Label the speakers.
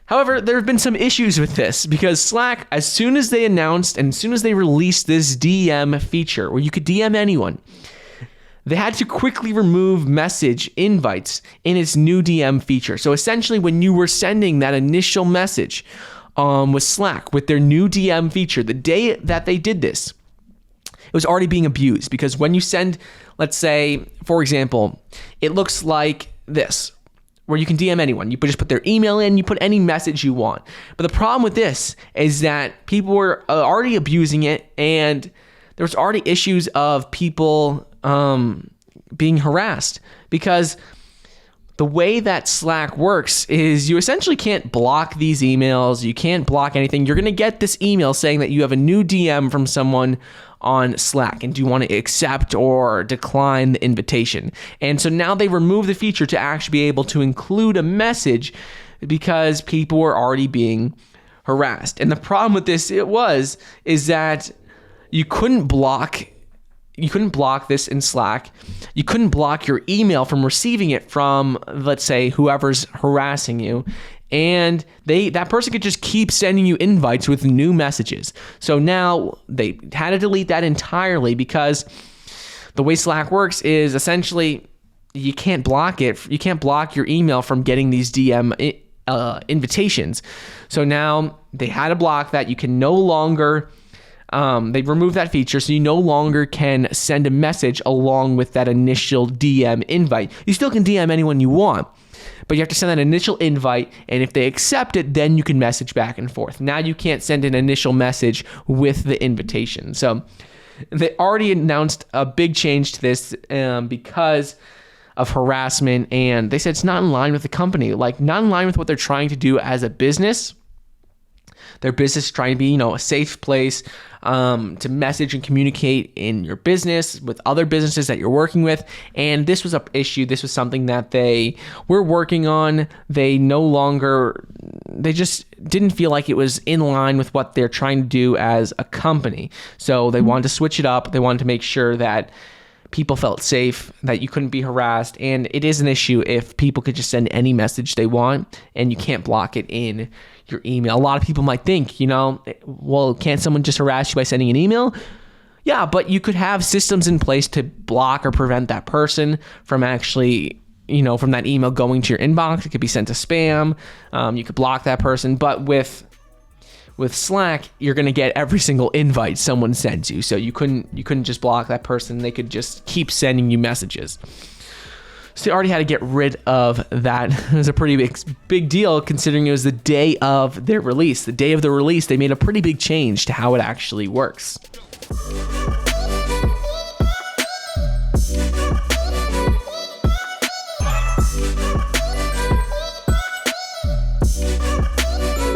Speaker 1: However, there have been some issues with this because Slack, as soon as they announced and as soon as they released this DM feature where you could DM anyone, they had to quickly remove message invites in its new DM feature. So essentially, when you were sending that initial message with Slack, with their new DM feature, the day that they did this, it was already being abused because when you send, let's say, for example, it looks like this, where you can DM anyone. You just put their email in, you put any message you want. But the problem with this is that people were already abusing it, and there was already issues of people being harassed because the way that Slack works is you essentially can't block these emails. You can't block anything. You're going to get this email saying that you have a new DM from someone on Slack, and do you want to accept or decline the invitation? And so now they remove the feature to actually be able to include a message because people were already being harassed. And the problem with this is that you couldn't block this in Slack. You couldn't block your email from receiving it from, let's say, whoever's harassing you. And that person could just keep sending you invites with new messages. So now they had to delete that entirely because the way Slack works is essentially you can't block it. You can't block your email from getting these DM invitations. So now they had to block that. You can no longer... they removed that feature, so you no longer can send a message along with that initial DM invite. You still can DM anyone you want, but you have to send that initial invite, and if they accept it, then you can message back and forth. Now you can't send an initial message with the invitation. So they already announced a big change to this because of harassment, and they said it's not in line with the company, like not in line with what they're trying to do as a business. Their business is trying to be, a safe place to message and communicate in your business with other businesses that you're working with. And this was an issue. This was something that they were working on. They just didn't feel like it was in line with what they're trying to do as a company. So they wanted to switch it up. They wanted to make sure that people felt safe, that you couldn't be harassed. And it is an issue if people could just send any message they want and you can't block it in your email. A lot of people might think, well, can't someone just harass you by sending an email? Yeah, but you could have systems in place to block or prevent that person from actually, from that email going to your inbox. It could be sent to spam. You could block that person. But with Slack, you're going to get every single invite someone sends you. So you couldn't just block that person. They could just keep sending you messages. So they already had to get rid of that. It was a pretty big deal considering it was the day of their release. The day of the release, they made a pretty big change to how it actually works.